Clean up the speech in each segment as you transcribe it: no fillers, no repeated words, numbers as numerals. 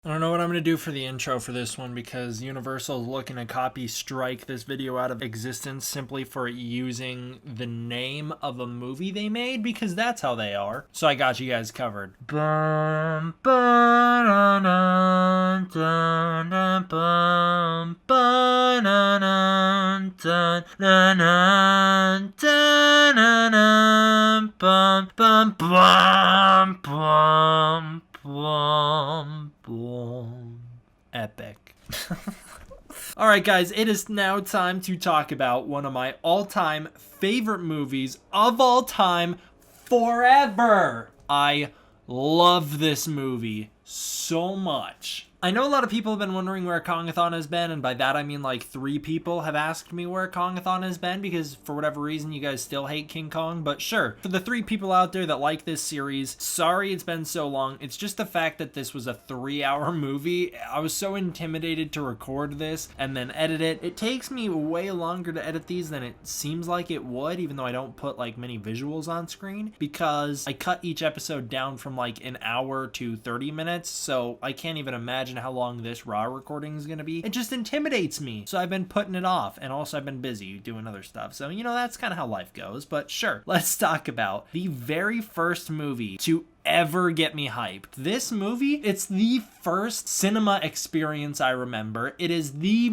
I don't know what I'm going to do for the intro for this one because Universal is looking to copy strike this video out of existence simply for using the name of a movie they made because that's how they are. So I got you guys covered. Bum, ba-da-dun, dun, dun, bum, ba-da-dun, dun, dun, dun, dun, dun, dun, bum, bum, bum, bum. Blum, blum. Epic. Alright guys, it is now time to talk about one of my all-time favorite movies of all time forever. I love this movie so much. I know a lot of people have been wondering where Kong-A-Thon has been, and by that I mean like 3 people have asked me where Kong-A-Thon has been because for whatever reason you guys still hate King Kong, but sure. For the 3 people out there that like this series, sorry it's been so long. It's just the fact that this was a 3-hour movie. I was so intimidated to record this and then edit it. It takes me way longer to edit these than it seems like it would, even though I don't put like many visuals on screen, because I cut each episode down from like an hour to 30 minutes, so I can't even imagine how long this raw recording is going to be. It just intimidates me. So I've been putting it off, and also I've been busy doing other stuff. So, you know, that's kind of how life goes. But sure, let's talk about the very first movie to ever get me hyped. This movie, it's the first cinema experience I remember. It is the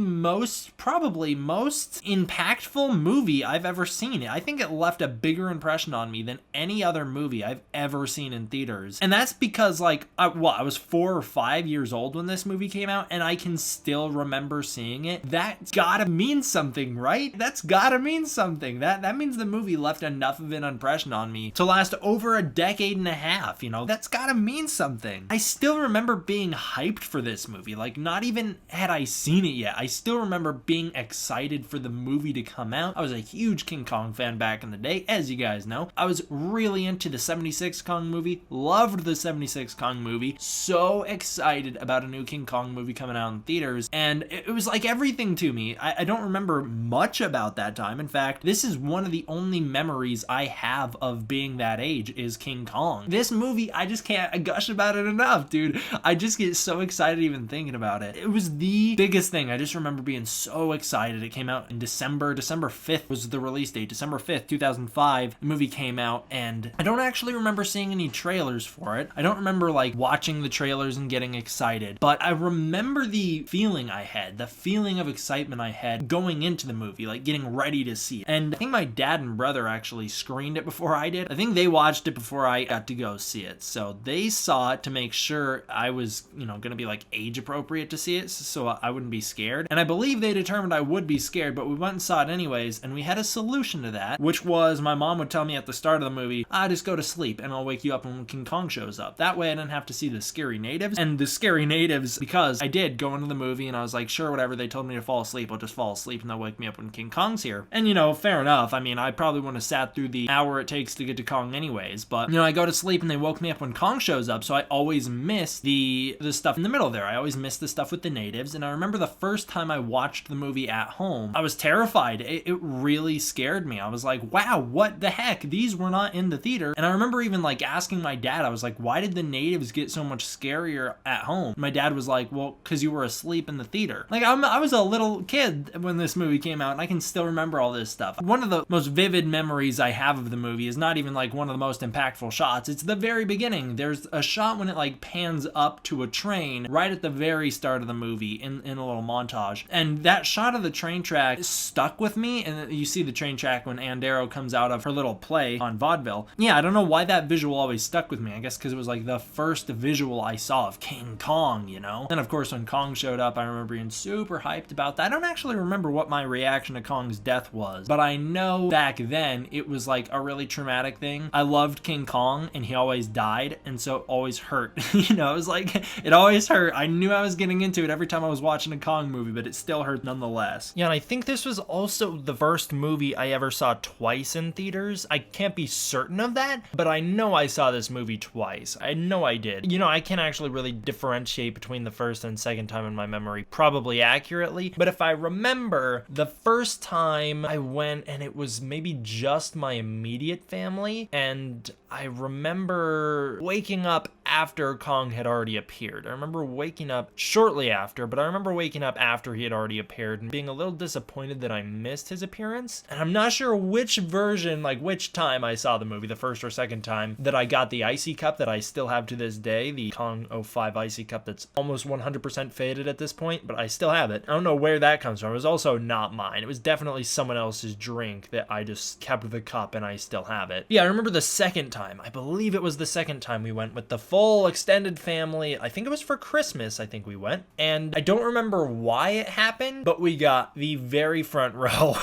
probably most impactful movie I've ever seen. I think it left a bigger impression on me than any other movie I've ever seen in theaters. And that's because I was 4 or 5 years old when this movie came out, and I can still remember seeing it. That's gotta mean something, right? That's gotta mean something. That means the movie left enough of an impression on me to last over a decade and a half. You know, that's gotta mean something. I still remember being hyped for this movie. Like, not even had I seen it yet, I still remember being excited for the movie to come out. I was a huge King Kong fan back in the day, as you guys know. I was really into the 76 Kong movie, loved the 76 Kong movie, so excited about a new King Kong movie coming out in theaters, and it was like everything to me. I don't remember much about that time. In fact, this is one of the only memories I have of being that age is King Kong. This movie, I just can't gush about it enough, dude. I just get so excited even thinking about it. It was the biggest thing. I just remember being so excited. It came out in December 5th was the release date. December 5th, 2005, the movie came out, and I don't actually remember seeing any trailers for it. I don't remember like watching the trailers and getting excited, but I remember the feeling I had, the feeling of excitement I had going into the movie, like getting ready to see it. And I think my dad and brother actually screened it before I did. I think they watched it before I got to go see it. So they saw it to make sure I was, gonna be like age appropriate to see it, so I wouldn't be scared. And I believe they determined I would be scared, but we went and saw it anyways, and we had a solution to that, which was my mom would tell me at the start of the movie, just go to sleep and I'll wake you up when King Kong shows up. That way I didn't have to see the scary natives. And the scary natives, because I did go into the movie and I was like, sure, whatever, they told me to fall asleep, I'll just fall asleep and they'll wake me up when King Kong's here. And fair enough. I mean, I probably wouldn't have sat through the hour it takes to get to Kong anyways, but I go to sleep and they woke me up when Kong shows up, so I always miss the stuff in the middle there. I always miss the stuff with the natives. And I remember the first time I watched the movie at home, I was terrified. It really scared me. I was like, wow, what the heck? These were not in the theater. And I remember even like asking my dad, I was like, why did the natives get so much scarier at home? My dad was like, well, because you were asleep in the theater. Like, I was a little kid when this movie came out, and I can still remember all this stuff. One of the most vivid memories I have of the movie is not even like one of the most impactful shots. It's the very beginning. There's a shot when it like pans up to a train right at the very start of the movie in a little montage. And that shot of the train track stuck with me. And you see the train track when Andero comes out of her little play on vaudeville. Yeah, I don't know why that visual always stuck with me. I guess because it was like the first visual I saw of King Kong, And of course, when Kong showed up, I remember being super hyped about that. I don't actually remember what my reaction to Kong's death was, but I know back then it was like a really traumatic thing. I loved King Kong and he always died, and so it always hurt. It was like, it always hurt. I knew I was getting into it every time I was watching a Kong movie, but it still hurt nonetheless. Yeah, and I think this was also the first movie I ever saw twice in theaters. I can't be certain of that, but I know I saw this movie twice. I know I did. I can't actually really differentiate between the first and second time in my memory probably accurately, but if I remember, the first time I went and it was maybe just my immediate family, and I remember remember waking up after Kong had already appeared. I remember waking up shortly after, but I remember waking up after he had already appeared and being a little disappointed that I missed his appearance. And I'm not sure which version, like which time I saw the movie, the first or second time, that I got the icy cup that I still have to this day, the Kong-A-Thon icy cup that's almost 100% faded at this point, but I still have it. I don't know where that comes from. It was also not mine. It was definitely someone else's drink that I just kept the cup and I still have it. Yeah, I remember the second time. I believe it was the second time we went with the full extended family. I think it was for Christmas, I think we went. And I don't remember why it happened, but we got the very front row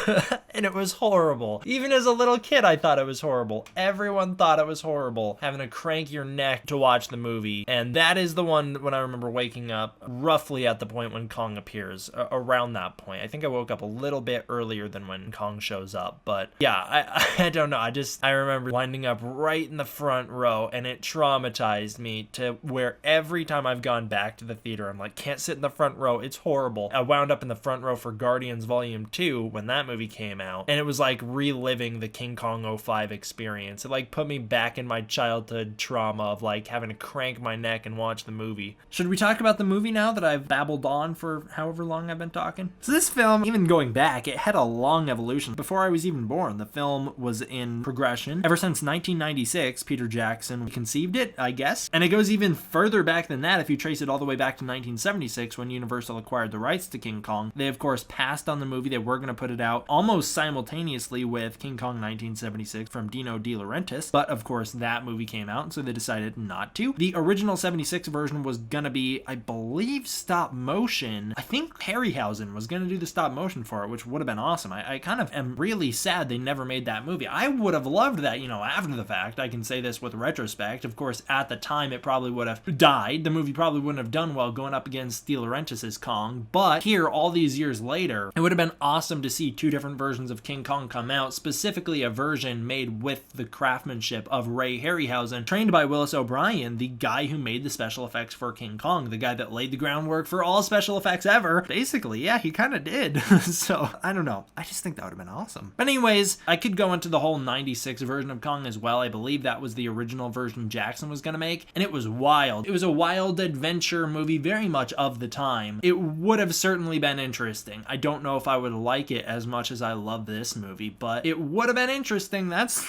and it was horrible. Even as a little kid, I thought it was horrible. Everyone thought it was horrible having to crank your neck to watch the movie. And that is the one when I remember waking up roughly at the point when Kong appears, around that point. I think I woke up a little bit earlier than when Kong shows up, but yeah, I don't know. I remember winding up right in the front row and it traumatized me to where every time I've gone back to the theater, I'm like, can't sit in the front row. It's horrible. I wound up in the front row for Guardians Volume 2 when that movie came out, and it was like reliving the King Kong 05 experience. It like put me back in my childhood trauma of like having to crank my neck and watch the movie. Should we talk about the movie now that I've babbled on for however long I've been talking? So this film, even going back, it had a long evolution. Before I was even born, the film was in progression. Ever since 1996, Peter Jackson conceived it, I guess. And it goes even further back than that if you trace it all the way back to 1976 when Universal acquired the rights to King Kong. They, of course, passed on the movie. They were going to put it out almost simultaneously with King Kong 1976 from Dino De Laurentiis. But, of course, that movie came out, so they decided not to. The original 76 version was going to be, I believe, stop motion. I think Harryhausen was going to do the stop motion for it, which would have been awesome. I kind of am really sad they never made that movie. I would have loved that, after the fact. I can say this with retrospect. Of course, at the time, it probably would have died. The movie probably wouldn't have done well going up against De Laurentiis' Kong. But here, all these years later, it would have been awesome to see two different versions of King Kong come out, specifically a version made with the craftsmanship of Ray Harryhausen, trained by Willis O'Brien, the guy who made the special effects for King Kong, the guy that laid the groundwork for all special effects ever. Basically, yeah, he kind of did. So, I don't know. I just think that would have been awesome. But anyways, I could go into the whole 96 version of Kong as well. I believe that was the original version Jackson was going to make, and it was wild. It was a wild adventure movie, very much of the time. It would have certainly been interesting. I don't know if I would like it as much as I love this movie, but it would have been interesting. That's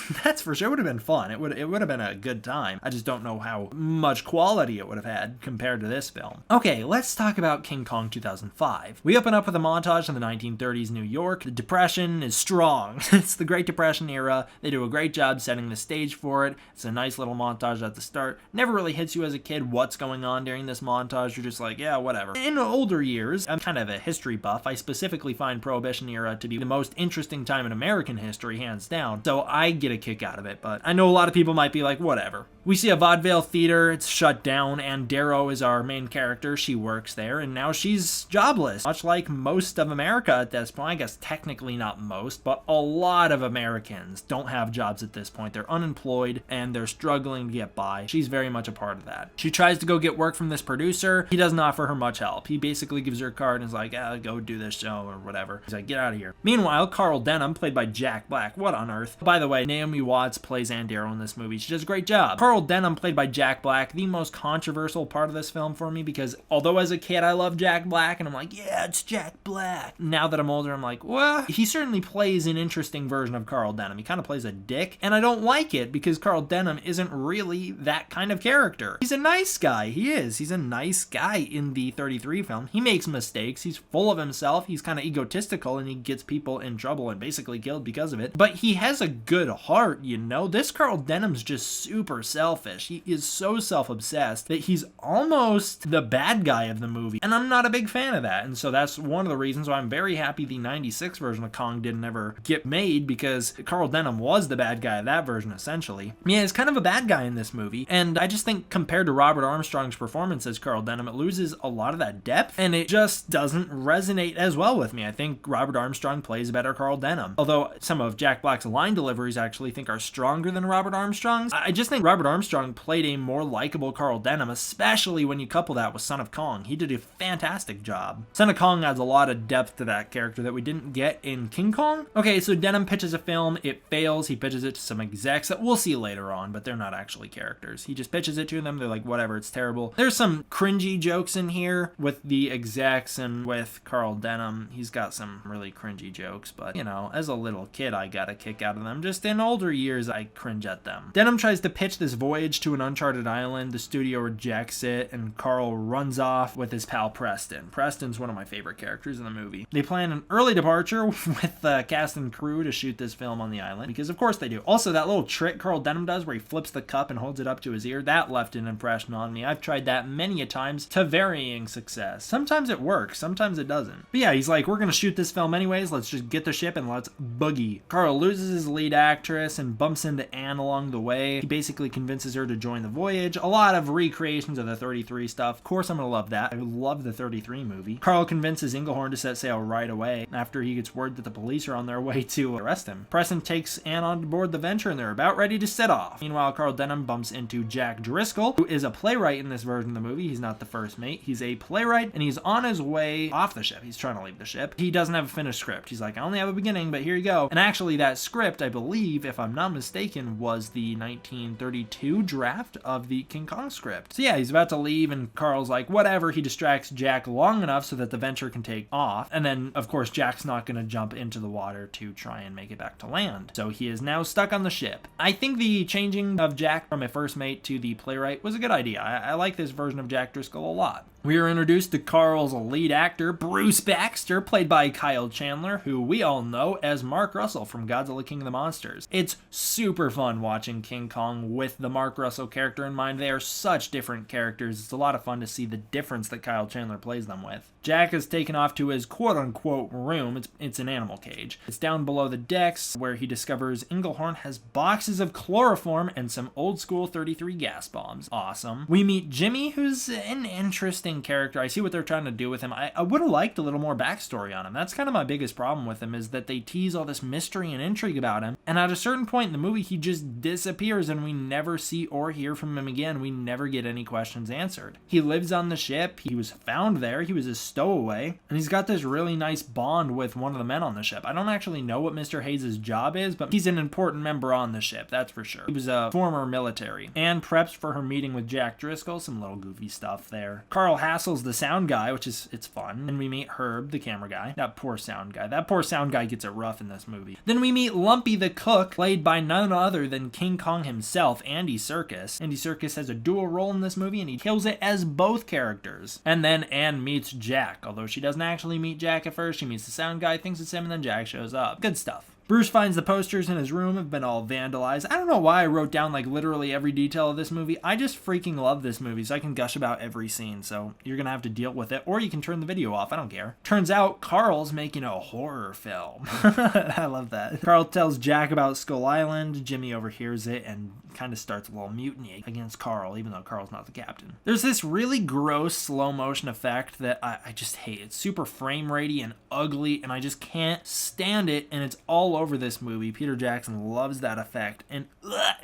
for sure. It would have been fun. It would have been a good time. I just don't know how much quality it would have had compared to this film. Okay, let's talk about King Kong 2005. We open up with a montage in the 1930s New York. The Depression is strong. It's the Great Depression era. They do a great job setting the stage for it. It's a nice little montage at the start. Never really hits you as a kid what's going on during this montage. You're just like, yeah, whatever. In older years, I'm kind of a history buff. I specifically find Prohibition era to be the most interesting time in American history, hands down. So I get a kick out of it, but I know a lot of people might be like, whatever. We see a vaudeville theater. It's shut down, and Darrow is our main character. She works there, and now she's jobless. Much like most of America at this point. I guess technically not most, but a lot of Americans don't have jobs at this point. They're unemployed, and they're struggling to get by. She's very much a part of that. She tries to go get work from this producer. He doesn't offer her much help. He basically gives her a card and is like, go do this show or whatever. He's like, get out of here. Meanwhile, Carl Denham, played by Jack Black. What on earth? By the way, Naomi Watts plays Ann Darrow in this movie. She does a great job. Carl Denham, played by Jack Black, the most controversial part of this film for me, because although as a kid I love Jack Black and I'm like, yeah, it's Jack Black. Now that I'm older, I'm like, well, he certainly plays an interesting version of Carl Denham. He kind of plays a dick, and I don't like it because Carl Denham isn't really that kind of character. He's a nice guy. He is. He's a nice guy in the 33 film. He makes mistakes. He's full of himself. He's kind of egotistical, and he gets people in trouble and basically killed because of it. But he has a good heart, This Carl Denham's just super selfish. He is so self-obsessed that he's almost the bad guy of the movie, and I'm not a big fan of that. And so that's one of the reasons why I'm very happy the 96 version of Kong didn't ever get made, because Carl Denham was the bad guy of that version, essentially. Yeah, he's kind of a bad guy in this movie, and I just think compared to Robert Armstrong's performance as Carl Denham, it loses a lot of that depth, and it just doesn't resonate as well with me. I think Robert Armstrong plays a better Carl Denham, although some of Jack Black's line deliveries I actually think are stronger than Robert Armstrong's. I just think Robert Armstrong played a more likable Carl Denham, especially when you couple that with Son of Kong. He did a fantastic job. Son of Kong adds a lot of depth to that character that we didn't get in King Kong. Okay, so Denham pitches a film. It fails. He pitches it to some execs that we'll see later on, but they're not actually characters. He just pitches it to them. They're like, whatever, it's terrible. There's some cringy jokes in here with the execs and with Carl Denham. He's got some really cringy jokes, but, you know, as a little kid, I got a kick out of them. Just in older years, I cringe at them. Denham tries to pitch this voyage to an uncharted island. The studio rejects it, and Carl runs off with his pal Preston. Preston's one of my favorite characters in the movie. They plan an early departure with the cast and crew to shoot this film on the island, because of course they do. Also, that little trick Carl Denham does where he flips the cup and holds it up to his ear, that left an impression on me. I've tried that many a times to varying success. Sometimes it works, sometimes it doesn't. But yeah, he's like, we're gonna shoot this film anyways, let's just get the ship and let's boogie. Carl loses his lead actress and bumps into Anne along the way. He basically convinces her to join the voyage. A lot of recreations of the 33 stuff. Of course I'm gonna love that. I love the 33 movie. Carl convinces Inglehorn to set sail right away after he gets word that the police are on their way to arrest him. Preston takes Anne on board the Venture and they're about ready to set off. Meanwhile, Carl Denham bumps into Jack Driscoll, who is a playwright in this version of the movie. He's not the first mate. He's a playwright and he's on his way off the ship. He's trying to leave the ship. He doesn't have a finished script. He's like, I only have a beginning, but here you go. And actually that script, I believe, if I'm not mistaken, was the 1932 draft of the King Kong script. So yeah, he's about to leave and Carl's like, whatever. He distracts Jack long enough so that the Venture can take off. And then, of course, Jack's not going to jump into the water to try and make it back to land. So he is now stuck on the ship. I think the changing of Jack from a first mate to the playwright was a good idea. I like this version of Jack Driscoll a lot. We are introduced to Carl's lead actor, Bruce Baxter, played by Kyle Chandler, who we all know as Mark Russell from Godzilla King of the Monsters. It's super fun watching King Kong with the Mark Russell character in mind. They are such different characters. It's a lot of fun to see the difference that Kyle Chandler plays them with. Jack is taken off to his quote-unquote room. It's an animal cage. It's down below the decks where he discovers Inglehorn has boxes of chloroform and some old-school 33 gas bombs. Awesome. We meet Jimmy, who's an interesting character. I see what they're trying to do with him. I would have liked a little more backstory on him. That's kind of my biggest problem with him, is that they tease all this mystery and intrigue about him, and at a certain point in the movie, he just disappears and we never see or hear from him again. We never get any questions answered. He lives on the ship. He was found there. He was a stowaway, and he's got this really nice bond with one of the men on the ship. I don't actually know what Mr. Hayes' job is, but he's an important member on the ship, that's for sure. He was a former military. Anne preps for her meeting with Jack Driscoll, some little goofy stuff there. Carl hassles the sound guy, which is, it's fun. And we meet Herb, the camera guy. That poor sound guy gets it rough in this movie. Then we meet Lumpy the cook, played by none other than King Kong himself, Andy Serkis. Andy Serkis has a dual role in this movie, and he kills it as both characters. And then Anne meets Jack, although she doesn't actually meet Jack at first. She meets the sound guy, thinks it's him, and then Jack shows up. Good stuff. Bruce finds the posters in his room have been all vandalized. I don't know why I wrote down like literally every detail of this movie. I just freaking love this movie, so I can gush about every scene. So you're gonna have to deal with it, or you can turn the video off. I don't care. Turns out Carl's making a horror film. I love that. Carl tells Jack about Skull Island. Jimmy overhears it and kind of starts a little mutiny against Carl, even though Carl's not the captain. There's this really gross slow motion effect that I just hate. It's super frame ratey and ugly, and I just can't stand it, and it's all over this movie. Peter Jackson loves that effect, and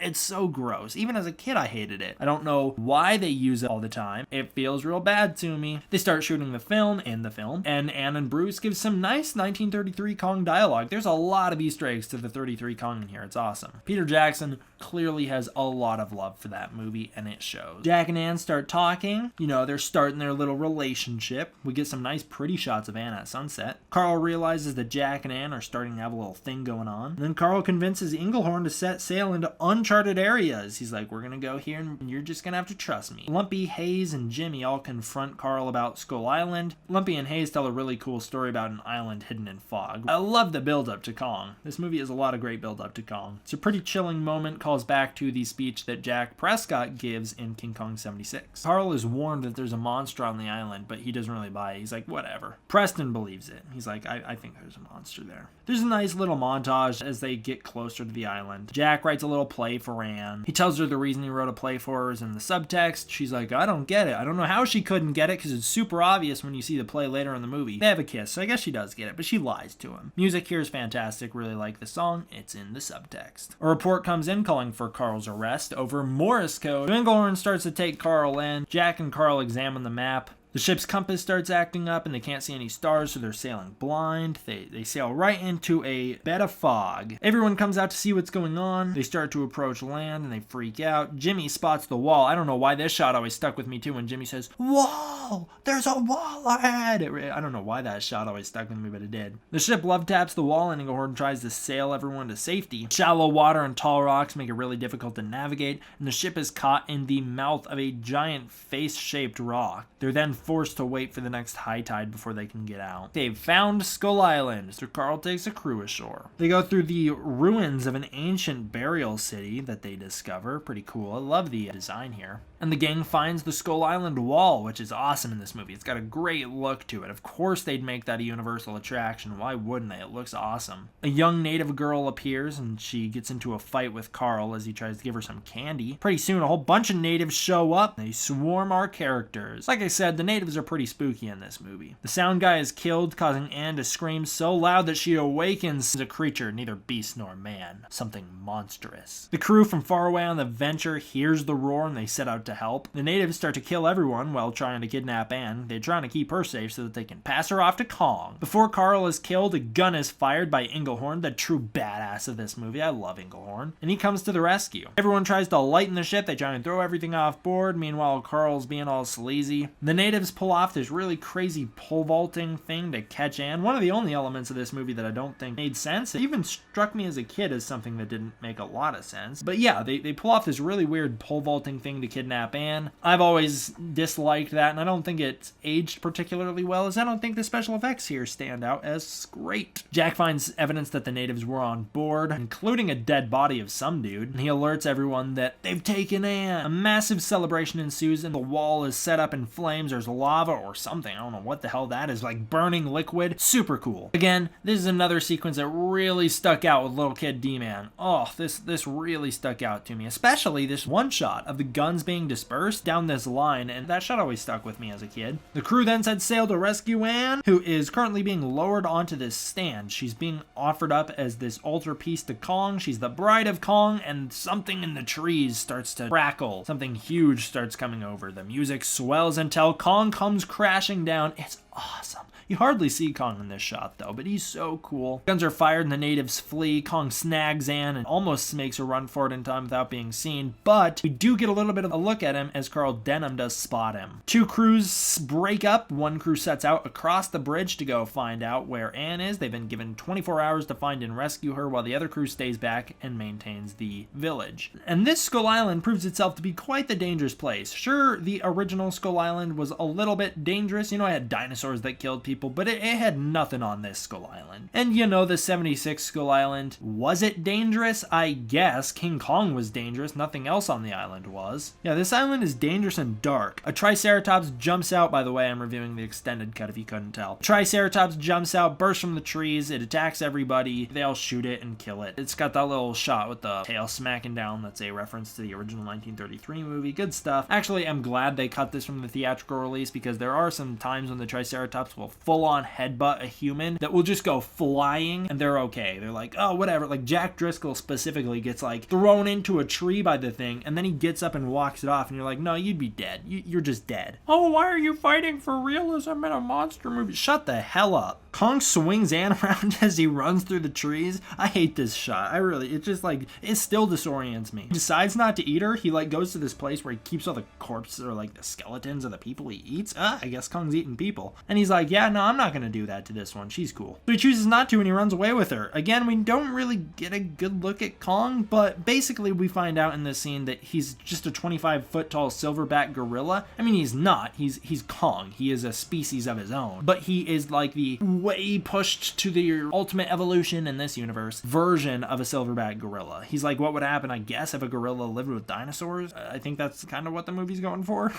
it's so gross. Even as a kid, I hated it. I don't know why they use it all the time. It feels real bad to me. They start shooting the film in the film, and Anne and Bruce give some nice 1933 Kong dialogue. There's a lot of Easter eggs to the 33 Kong in here. It's awesome. Peter Jackson clearly has a lot of love for that movie, and it shows. Jack and Anne start talking. You know, they're starting their little relationship. We get some nice pretty shots of Anne at sunset. Carl realizes that Jack and Anne are starting to have a little thing going on. And then Carl convinces Inglehorn to set sail into uncharted areas. He's like, we're gonna go here and you're just gonna have to trust me. Lumpy, Hayes, and Jimmy all confront Carl about Skull Island. Lumpy and Hayes tell a really cool story about an island hidden in fog. I love the build up to Kong. This movie has a lot of great build up to Kong. It's a pretty chilling moment, calls back to the speech that Jack Prescott gives in King Kong 76. Carl is warned that there's a monster on the island, but he doesn't really buy it. He's like, whatever. Preston believes it. He's like, I think there's a monster there. There's a nice little montage as they get closer to the island. Jack writes a little play for Anne. He tells her the reason he wrote a play for her is in the subtext. She's like, I don't get it. I don't know how she couldn't get it, because it's super obvious when you see the play later in the movie. They have a kiss, so I guess she does get it, but she lies to him. Music here is fantastic. Really like the song. It's in the subtext. A report comes in calling for Carl's arrest over Morse code. Inglehorn starts to take Carl in. Jack and Carl examine the map. The ship's compass starts acting up and they can't see any stars, so they're sailing blind. They sail right into a bed of fog. Everyone comes out to see what's going on. They start to approach land and they freak out. Jimmy spots the wall. I don't know why this shot always stuck with me too when Jimmy says, "Wall! There's a wall ahead!" I don't know why that shot always stuck with me, but it did. The ship love taps the wall and Englehorn tries to sail everyone to safety. Shallow water and tall rocks make it really difficult to navigate, and the ship is caught in the mouth of a giant face-shaped rock. They're then forced to wait for the next high tide before they can get out. They've found Skull Island, so Carl takes a crew ashore. They go through the ruins of an ancient burial city that they discover. Pretty cool. I love the design here. And the gang finds the Skull Island wall, which is awesome in this movie. It's got a great look to it. Of course they'd make that a universal attraction. Why wouldn't they? It looks awesome. A young native girl appears and she gets into a fight with Carl as he tries to give her some candy. Pretty soon a whole bunch of natives show up. They swarm our characters. Like I said, the natives are pretty spooky in this movie. The sound guy is killed, causing Anne to scream so loud that she awakens a creature, neither beast nor man. Something monstrous. The crew from far away on the Venture hears the roar and they set out to help. The natives start to kill everyone while trying to kidnap Anne. They're trying to keep her safe so that they can pass her off to Kong. Before Carl is killed, a gun is fired by Englehorn, the true badass of this movie. I love Englehorn. And he comes to the rescue. Everyone tries to lighten the ship. They try and throw everything off board. Meanwhile, Carl's being all sleazy. The natives pull off this really crazy pole vaulting thing to catch Anne. One of the only elements of this movie that I don't think made sense. It even struck me as a kid as something that didn't make a lot of sense. But yeah, they pull off this really weird pole vaulting thing to kidnap Anne. I've always disliked that, and I don't think it's aged particularly well, as I don't think the special effects here stand out as great. Jack finds evidence that the natives were on board, including a dead body of some dude, and he alerts everyone that they've taken Anne. A massive celebration ensues, and the wall is set up in flames. There's lava or something. I don't know what the hell that is, like burning liquid. Super cool. Again, this is another sequence that really stuck out with little kid D-Man. Oh, this really stuck out to me, especially this one shot of the guns being dispersed down this line, and that shot always stuck with me as a kid. The crew then set sail to rescue Anne, who is currently being lowered onto this stand. She's being offered up as this altarpiece to Kong. She's the bride of Kong, and something in the trees starts to crackle. Something huge starts coming over. The music swells until Kong comes crashing down. It's awesome. You hardly see Kong in this shot though, but he's so cool. Guns are fired and the natives flee. Kong snags Anne and almost makes a run for it in time without being seen, but we do get a little bit of a look at him as Carl Denham does spot him. Two crews break up. One crew sets out across the bridge to go find out where Anne is. They've been given 24 hours to find and rescue her, while the other crew stays back and maintains the village. And this Skull Island proves itself to be quite the dangerous place. Sure, the original Skull Island was a little bit dangerous. You know, I had dinosaurs that killed people, but it had nothing on this Skull Island. And you know, the 76 Skull Island, was it dangerous? I guess. King Kong was dangerous, nothing else on the island was. Yeah, this island is dangerous and dark. A Triceratops jumps out. By the way, I'm reviewing the extended cut if you couldn't tell. Triceratops jumps out, bursts from the trees, it attacks everybody, they all shoot it and kill it. It's got that little shot with the tail smacking down that's a reference to the original 1933 movie. Good stuff. Actually, I'm glad they cut this from the theatrical release, because there are some times when the Triceratops will full-on headbutt a human that will just go flying, and they're okay. They're like, oh, whatever. Like Jack Driscoll specifically gets like thrown into a tree by the thing, and then he gets up and walks it off, and you're like, no, you'd be dead. You're just dead. Oh, why are you fighting for realism in a monster movie? Shut the hell up. Kong swings Anne around as he runs through the trees. I hate this shot. It just like, it still disorients me. He decides not to eat her. He like goes to this place where he keeps all the corpses or like the skeletons of the people he eats. I guess Kong's eating people. And he's like, yeah, no, I'm not gonna do that to this one. She's cool. So he chooses not to, and he runs away with her. Again, we don't really get a good look at Kong, but basically we find out in this scene that he's just a 25-foot tall silverback gorilla. I mean, he's not. He's Kong. He is a species of his own. But he is like the way pushed to the ultimate evolution in this universe version of a silverback gorilla. He's like what would happen, I guess, if a gorilla lived with dinosaurs. I think that's kind of what the movie's going for.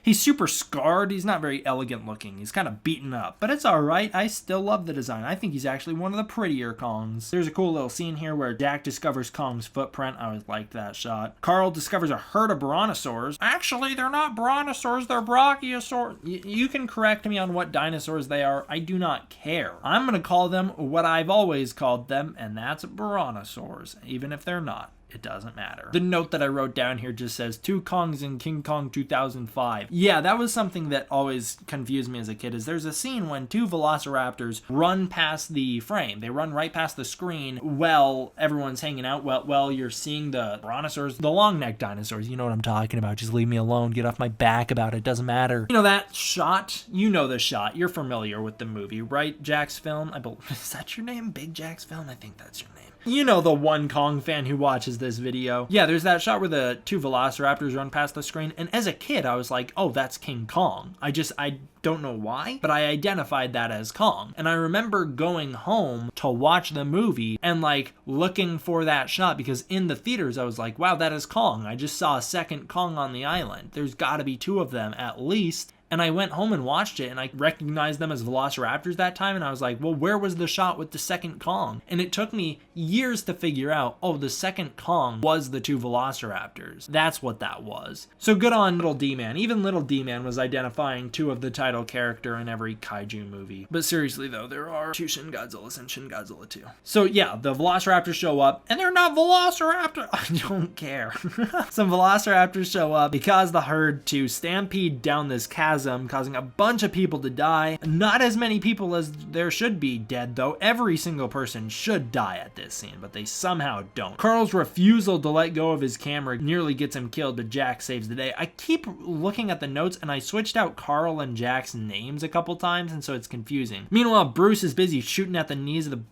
He's super scarred. He's not very elegant looking. He's kind of beaten up, but it's alright. I still love the design. I think he's actually one of the prettier Kongs. There's a cool little scene here where Jack discovers Kong's footprint. I always liked that shot. Carl discovers a herd of brontosaurs. Actually, they're not brontosaurs, they're brachiosaurs. You can correct me on what dinosaurs they are. I do not care. I'm gonna call them what I've always called them, and that's brontosaurs, even if they're not. It doesn't matter. The note that I wrote down here just says 2 Kongs in King Kong 2005. Yeah, that was something that always confused me as a kid, is there's a scene when 2 velociraptors run past the frame. They run right past the screen while everyone's hanging out. Well, you're seeing the brontosaurs, the long neck dinosaurs. You know what I'm talking about. Just leave me alone. Get off my back about it. Doesn't matter. You know that shot? You know the shot. You're familiar with the movie, right? Jack's Film? Is that your name? Big Jack's Film? I think that's your name. You know the one Kong fan who watches this video. Yeah, there's that shot where the 2 velociraptors run past the screen, and as a kid, I was like, oh, that's King Kong. I don't know why, but I identified that as Kong. And I remember going home to watch the movie and like looking for that shot, because in the theaters, I was like, wow, that is Kong. I just saw a second Kong on the island. There's gotta be 2 of them at least. And I went home and watched it, and I recognized them as velociraptors that time, and I was like, well, where was the shot with the second Kong? And it took me years to figure out, oh, the second Kong was the 2 velociraptors. That's what that was. So good on Little D-Man. Even Little D-Man was identifying 2 of the title character in every kaiju movie. But seriously, though, there are 2 Shin Godzillas and Shin Godzilla 2. So yeah, the velociraptors show up, and they're not velociraptors. I don't care. Some velociraptors show up because the herd to stampede down this chasm, causing a bunch of people to die. Not as many people as there should be dead, though. Every single person should die at this scene, but they somehow don't. Carl's refusal to let go of his camera nearly gets him killed, but Jack saves the day. I keep looking at the notes, and I switched out Carl and Jack's names a couple times, and so it's confusing. Meanwhile, Bruce is busy shooting at the knees of the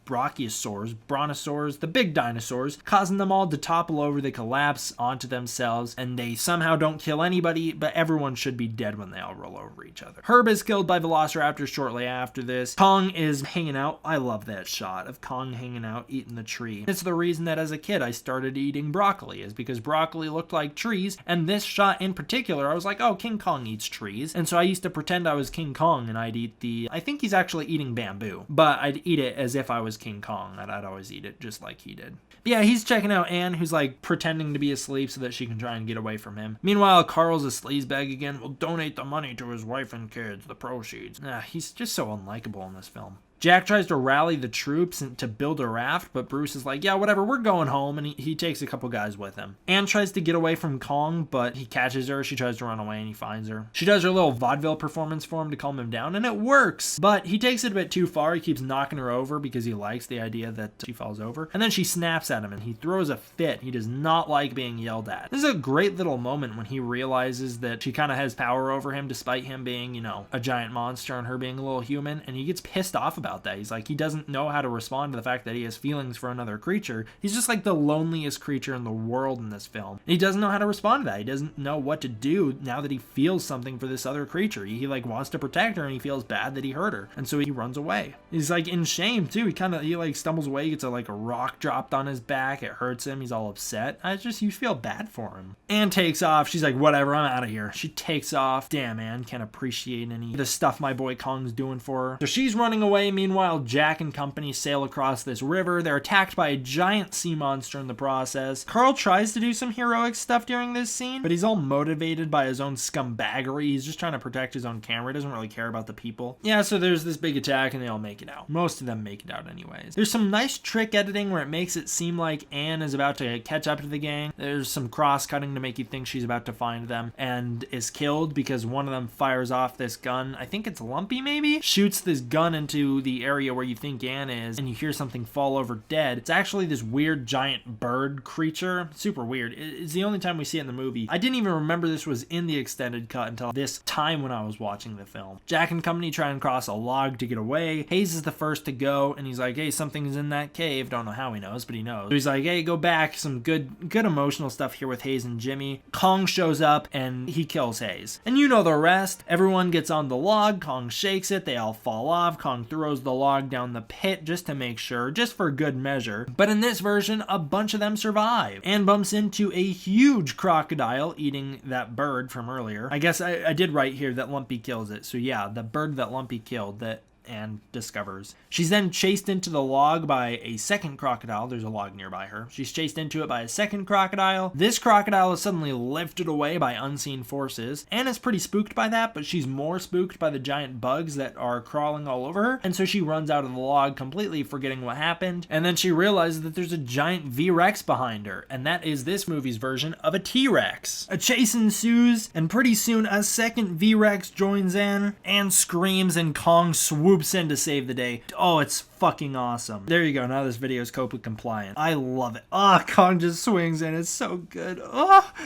brontosaurs, the big dinosaurs, causing them all to topple over. They collapse onto themselves, and they somehow don't kill anybody, but everyone should be dead when they all roll over each other. Herb is killed by velociraptors shortly after this. Kong is hanging out. I love that shot of Kong hanging out eating the tree. It's the reason that as a kid I started eating broccoli, is because broccoli looked like trees, and this shot in particular, I was like, oh, King Kong eats trees. And so I used to pretend I was King Kong, and I'd eat I think he's actually eating bamboo, but I'd eat it as if I was King Kong, and I'd always eat it just like he did. But yeah, he's checking out Anne, who's like pretending to be asleep so that she can try and get away from him. Meanwhile, Carl's a sleazebag again. Will donate the money to his wife and kids, the proceeds. He's just so unlikable in this film. Jack tries to rally the troops to build a raft, but Bruce is like, yeah, whatever, we're going home, and he takes a couple guys with him. Anne tries to get away from Kong, but he catches her. She tries to run away, and he finds her. She does her little vaudeville performance for him to calm him down, and it works, but he takes it a bit too far. He keeps knocking her over because he likes the idea that she falls over, and then she snaps at him, and he throws a fit. He does not like being yelled at. This is a great little moment when he realizes that she kind of has power over him, despite him being, a giant monster and her being a little human, and he gets pissed off about that. He's like, he doesn't know how to respond to the fact that he has feelings for another creature. He's just like the loneliest creature in the world in this film. And he doesn't know how to respond to that. He doesn't know what to do now that he feels something for this other creature. He like wants to protect her, and he feels bad that he hurt her. And so he runs away. He's like in shame too. He like stumbles away, gets a rock dropped on his back. It hurts him. He's all upset. You feel bad for him. Anne takes off. She's like, whatever, I'm out of here. She takes off. Damn, Anne can't appreciate any of the stuff my boy Kong's doing for her. So she's running away. Meanwhile, Jack and company sail across this river. They're attacked by a giant sea monster in the process. Carl tries to do some heroic stuff during this scene, but he's all motivated by his own scumbaggery. He's just trying to protect his own camera. He doesn't really care about the people. Yeah, so there's this big attack, and they all make it out. Most of them make it out anyways. There's some nice trick editing where it makes it seem like Anne is about to catch up to the gang. There's some cross-cutting to make you think she's about to find them and is killed because one of them fires off this gun. I think it's Lumpy, maybe? Shoots this gun into the area where you think Anne is, and you hear something fall over dead. It's actually this weird giant bird creature. Super weird. It's the only time we see it in the movie. I didn't even remember this was in the extended cut until this time when I was watching the film. Jack and company try and cross a log to get away. Hayes is the first to go, and he's like, hey, something's in that cave. Don't know how he knows, but he knows. So he's like, hey, go back. Some good emotional stuff here with Hayes and Jimmy. Kong shows up, and he kills Hayes. And you know the rest. Everyone gets on the log. Kong shakes it. They all fall off. Kong throws the log down the pit just to make sure, just for good measure. But in this version, a bunch of them survive. And bumps into a huge crocodile eating that bird from earlier. I guess I did write here that Lumpy kills it. So yeah, the bird that Lumpy killed, that and discovers. She's then chased into the log by a second crocodile. There's a log nearby her. She's chased into it by a second crocodile. This crocodile is suddenly lifted away by unseen forces. Anna's pretty spooked by that, but she's more spooked by the giant bugs that are crawling all over her, and so she runs out of the log completely forgetting what happened, and then she realizes that there's a giant V-Rex behind her, and that is this movie's version of a T-Rex. A chase ensues, and pretty soon a second V-Rex joins in and screams, and Kong swoops in to save the day. Oh, it's fucking awesome. There you go. Now this video is COPA compliant. I love it. Kong just swings in. It's so good.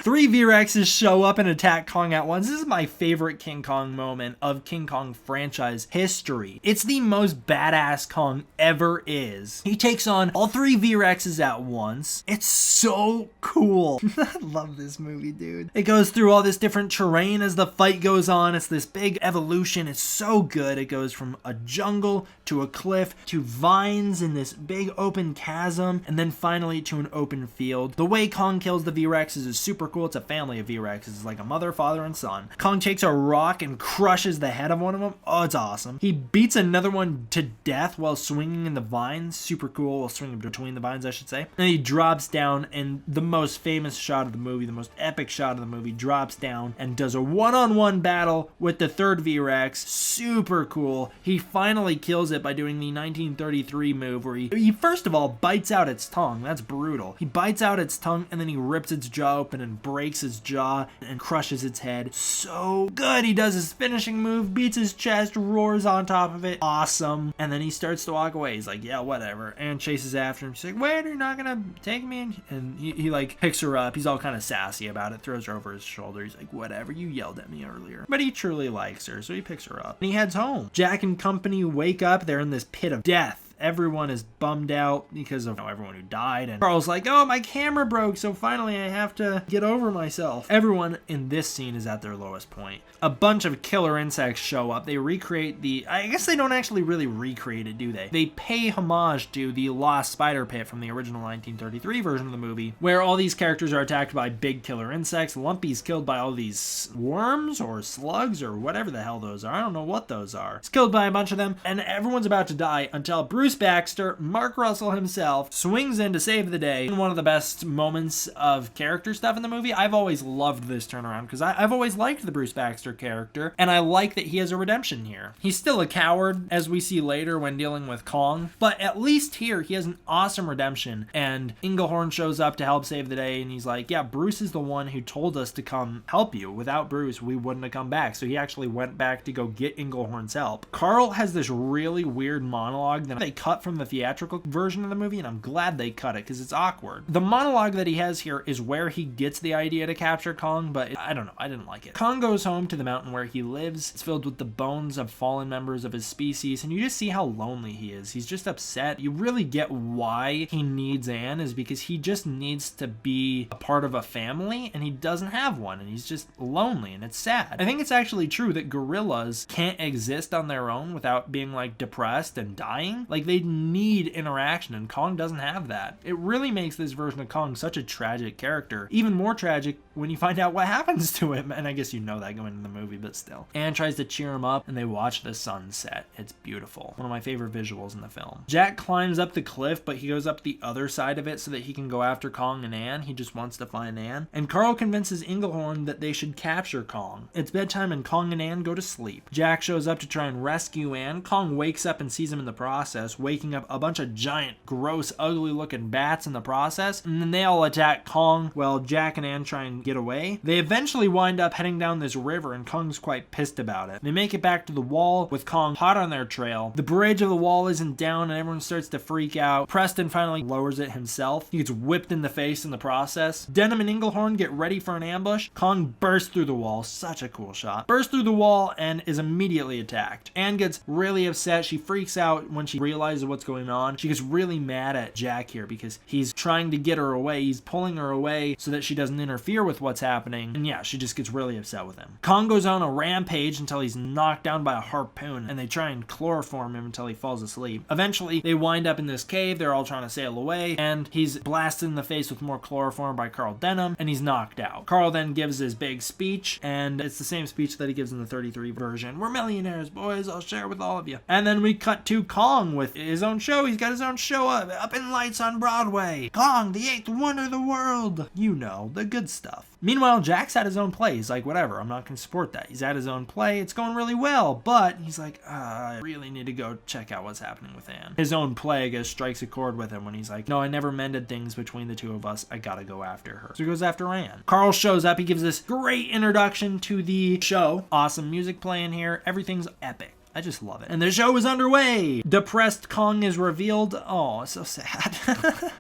3 V-Rexes show up and attack Kong at once. This is my favorite King Kong moment of King Kong franchise history. It's the most badass Kong ever is. He takes on all 3 V-Rexes at once. It's so cool. I love this movie, dude. It goes through all this different terrain as the fight goes on. It's this big evolution. It's so good. It goes from a jungle to a cliff to vines in this big open chasm, and then finally to an open field. The way Kong kills the V-Rexes is super cool. It's a family of V-Rexes. It's like a mother, father, and son. Kong takes a rock and crushes the head of one of them. Oh, it's awesome. He beats another one to death while swinging in the vines. Super cool. While swinging between the vines, I should say. And he drops down, and the most famous shot of the movie, the most epic shot of the movie, drops down and does a one-on-one battle with the third V-Rex. Super cool. He finally kills it by doing the 1933 move where he first of all bites out its tongue. That's brutal. He bites out its tongue and then he rips its jaw open and breaks its jaw and crushes its head. So good. He does his finishing move, beats his chest, roars on top of it. Awesome. And then he starts to walk away. He's like, yeah, whatever. And chases after him. She's like, wait, you're not gonna take me? And he like picks her up. He's all kind of sassy about it, throws her over his shoulder. He's like, whatever, you yelled at me earlier. But he truly likes her, so he picks her up and he heads home. Jack and company wake up. They're in this pit of death. Everyone is bummed out because of everyone who died, and Carl's like, oh, my camera broke, so finally I have to get over myself. Everyone in this scene is at their lowest point. A bunch of killer insects show up. They recreate I guess they don't actually really recreate it, do they? They pay homage to the Lost Spider Pit from the original 1933 version of the movie, where all these characters are attacked by big killer insects. Lumpy's killed by all these worms or slugs or whatever the hell those are. I don't know what those are. He's killed by a bunch of them, and everyone's about to die until Bruce Baxter, Mark Russell himself, swings in to save the day. One of the best moments of character stuff in the movie. I've always loved this turnaround because I've always liked the Bruce Baxter character, and I like that he has a redemption here. He's still a coward, as we see later when dealing with Kong, but at least here he has an awesome redemption, and Inglehorn shows up to help save the day, and he's like, yeah, Bruce is the one who told us to come help you. Without Bruce, we wouldn't have come back. So he actually went back to go get Inglehorn's help. Carl has this really weird monologue that they cut from the theatrical version of the movie, and I'm glad they cut it because it's awkward. The monologue that he has here is where he gets the idea to capture Kong, but I don't know, I didn't like it. Kong goes home to the mountain where he lives. It's filled with the bones of fallen members of his species, and you just see how lonely he is. He's just upset. You really get why he needs Anne, is because he just needs to be a part of a family, and he doesn't have one, and he's just lonely, and it's sad. I think it's actually true that gorillas can't exist on their own without being like depressed and dying. Like they need interaction, and Kong doesn't have that. It really makes this version of Kong such a tragic character. Even more tragic when you find out what happens to him, and I guess you know that going into the movie, but still. Anne tries to cheer him up, and they watch the sunset. It's beautiful. One of my favorite visuals in the film. Jack climbs up the cliff, but he goes up the other side of it so that he can go after Kong and Anne. He just wants to find Anne. And Carl convinces Inglehorn that they should capture Kong. It's bedtime, and Kong and Anne go to sleep. Jack shows up to try and rescue Anne. Kong wakes up and sees him in the process, waking up a bunch of giant, gross, ugly looking bats in the process, and then they all attack Kong while Jack and Anne try and get away. They eventually wind up heading down this river, and Kong's quite pissed about it. They make it back to the wall with Kong hot on their trail. The bridge of the wall isn't down, and everyone starts to freak out. Preston finally lowers it himself. He gets whipped in the face in the process. Denham and Inglehorn get ready for an ambush. Kong bursts through the wall. Such a cool shot. Bursts through the wall and is immediately attacked. Anne gets really upset. She freaks out when she realizes what's going on. She gets really mad at Jack here because he's trying to get her away. He's pulling her away so that she doesn't interfere with with what's happening. And yeah, she just gets really upset with him. Kong goes on a rampage until he's knocked down by a harpoon, and they try and chloroform him until he falls asleep. Eventually, they wind up in this cave. They're all trying to sail away, and he's blasted in the face with more chloroform by Carl Denham, and he's knocked out. Carl then gives his big speech, and it's the same speech that he gives in the 33 version. We're millionaires, boys. I'll share with all of you. And then we cut to Kong with his own show. He's got his own show up in lights on Broadway. Kong, the eighth wonder of the world. You know, the good stuff. Meanwhile, Jack's at his own play. He's like, whatever, I'm not going to support that. He's at his own play. It's going really well, but he's like, I really need to go check out what's happening with Anne. His own play, I guess, strikes a chord with him when he's like, no, I never mended things between the two of us. I gotta go after her. So he goes after Anne. Carl shows up. He gives this great introduction to the show. Awesome music playing here. Everything's epic. I just love it. And the show is underway. Depressed Kong is revealed. Oh, it's so sad.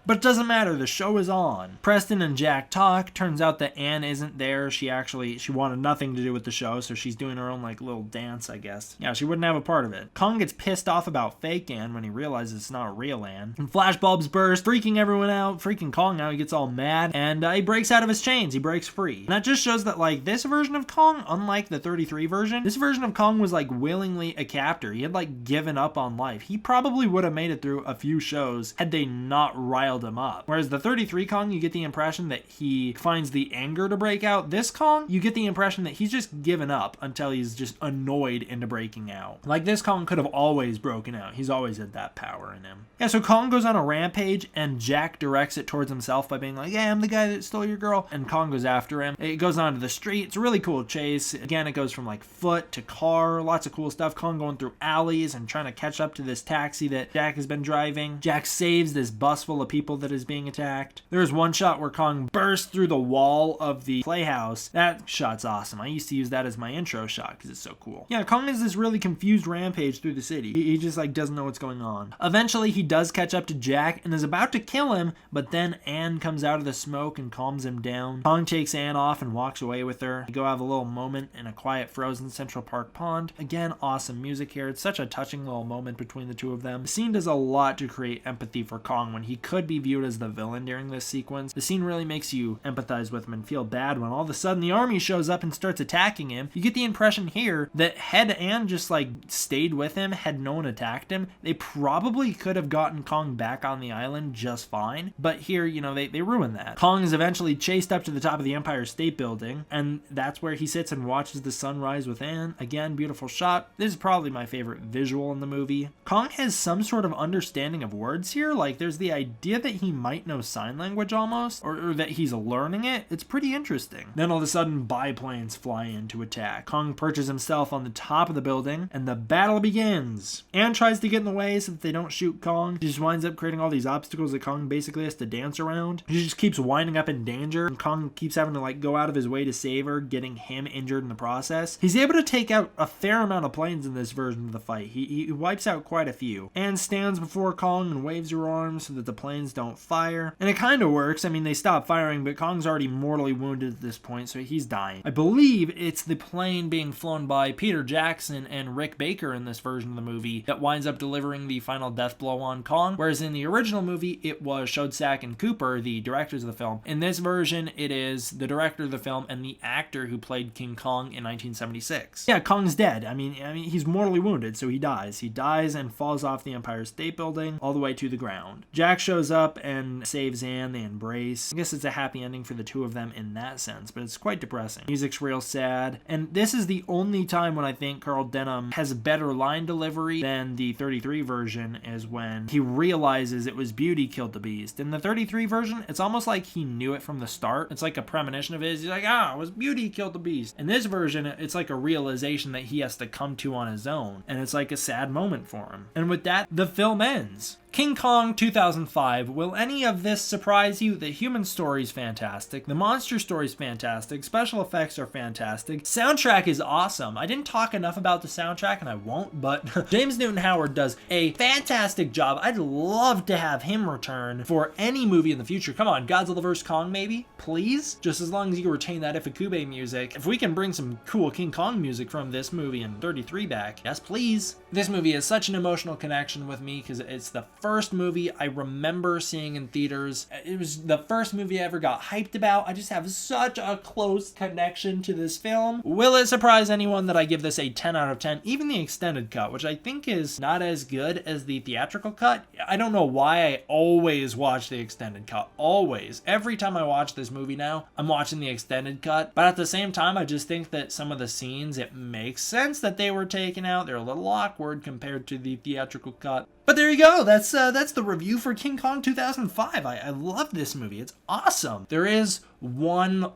But it doesn't matter. The show is on. Preston and Jack talk. Turns out that Anne isn't there. She wanted nothing to do with the show, so she's doing her own like little dance, I guess. Yeah, she wouldn't have a part of it. Kong gets pissed off about fake Anne when he realizes it's not real Anne. And flashbulbs burst, freaking everyone out, freaking Kong out. He gets all mad, and he breaks out of his chains. He breaks free. And that just shows that like this version of Kong, unlike the 33 version, this version of Kong was like willingly a captor. He had like given up on life. He probably would have made it through a few shows had they not riled him up. Whereas the 33 Kong, you get the impression that he finds the anger to break out. This Kong, you get the impression that he's just given up until he's just annoyed into breaking out. Like this Kong could have always broken out. He's always had that power in him. Yeah, so Kong goes on a rampage and Jack directs it towards himself by being like, yeah, I'm the guy that stole your girl. And Kong goes after him. It goes onto the street. It's a really cool chase. Again, it goes from like foot to car. Lots of cool stuff. Kong going through alleys and trying to catch up to this taxi that Jack has been driving. Jack saves this bus full of people that is being attacked. There's one shot where Kong bursts through the wall of the playhouse. That shot's awesome. I used to use that as my intro shot because it's so cool. Yeah, Kong is this really confused rampage through the city. He just like doesn't know what's going on. Eventually he does catch up to Jack and is about to kill him, but then Anne comes out of the smoke and calms him down. Kong takes Anne off and walks away with her. They go have a little moment in a quiet frozen Central Park pond. Again, awesome music here. It's such a touching little moment between the two of them. The scene does a lot to create empathy for Kong when he could be viewed as the villain during this sequence. The scene really makes you empathize with him and feel bad when all of a sudden the army shows up and starts attacking him. You get the impression here that had Anne just like stayed with him, had no one attacked him, they probably could have gotten Kong back on the island just fine. But here, you know, they ruined that. Kong is eventually chased up to the top of the Empire State Building, and that's where he sits and watches the sunrise with Anne. Again, beautiful shot. This is probably my favorite visual in the movie. Kong has some sort of understanding of words here. Like there's the idea that he might know sign language almost, or that he's learning it. It's pretty interesting. Then all of a sudden biplanes fly in to attack. Kong perches himself on the top of the building and the battle begins. Anne tries to get in the way so that they don't shoot Kong. She just winds up creating all these obstacles that Kong basically has to dance around. She just keeps winding up in danger, and Kong keeps having to like go out of his way to save her, getting him injured in the process. He's able to take out a fair amount of planes in this version of the fight. He wipes out quite a few. Anne stands before Kong and waves her arms so that the planes don't fire. And it kind of works. I mean, they stop firing, but Kong's already mortally wounded at this point, so he's dying. I believe it's the plane being flown by Peter Jackson and Rick Baker in this version of the movie that winds up delivering the final death blow on Kong, whereas in the original movie, it was Shodak and Cooper, the directors of the film. In this version, it is the director of the film and the actor who played King Kong in 1976. Yeah, Kong's dead. I mean, he's mortally wounded, so he dies. He dies and falls off the Empire State Building all the way to the ground. Jack shows up and saves Anne. They embrace. I guess it's a happy ending for the two of them in that sense, but it's quite depressing. Music's real sad, and this is the only time when I think Carl Denham has a better line delivery than the 33 version, is when he realizes it was Beauty killed the beast. In the 33 version, it's almost like he knew it from the start. It's like a premonition of his. He's like, it was Beauty killed the beast. In this version, it's like a realization that he has to come to on his own, and it's like a sad moment for him. And with that, the film ends. King Kong 2005. Will any of this surprise you? The human story's fantastic. The monster story's fantastic. Special effects are fantastic. Soundtrack is awesome. I didn't talk enough about the soundtrack, and I won't, but James Newton Howard does a fantastic job. I'd love to have him return for any movie in the future. Come on, Godzilla vs. Kong maybe? Please? Just as long as you retain that Ifukube music. If we can bring some cool King Kong music from this movie and 33 back, yes please. This movie has such an emotional connection with me because it's the first movie I remember seeing in theaters. It was the first movie I ever got hyped about. I just have such a close connection to this film. Will it surprise anyone that I give this a 10 out of 10? Even the extended cut, which I think is not as good as the theatrical cut. I don't know why I always watch the extended cut. Always. Every time I watch this movie now, I'm watching the extended cut. But at the same time, I just think that some of the scenes, it makes sense that they were taken out. They're a little awkward compared to the theatrical cut. But there you go. That's the review for King Kong 2005. I love this movie. It's awesome. There is one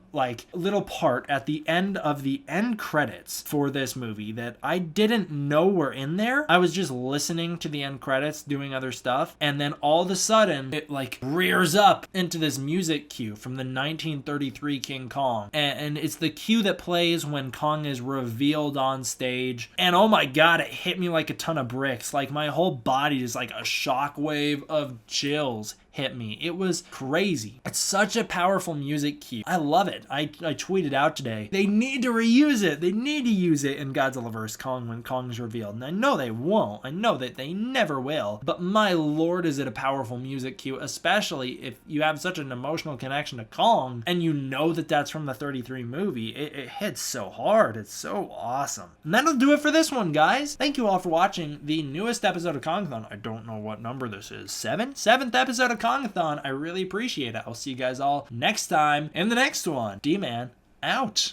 little part at the end of the end credits for this movie that I didn't know were in there. I was just listening to the end credits, doing other stuff, and then all of a sudden it rears up into this music cue from the 1933 King Kong, and it's the cue that plays when Kong is revealed on stage. And oh my god, it hit me like a ton of bricks. My whole body is like a shockwave of chills hit me. It was crazy. It's such a powerful music cue. I love it. I tweeted out today, they need to reuse it. They need to use it in Godzilla vs. Kong when Kong's revealed. And I know they won't. I know that they never will. But my lord, is it a powerful music cue, especially if you have such an emotional connection to Kong and you know that that's from the 33 movie. It hits so hard. It's so awesome. And that'll do it for this one, guys. Thank you all for watching the newest episode of Kong-A-Thon. I don't know what number this is. Seventh episode of Kong-A-Thon. I really appreciate it. I'll see you guys all next time in the next one. D-Man out.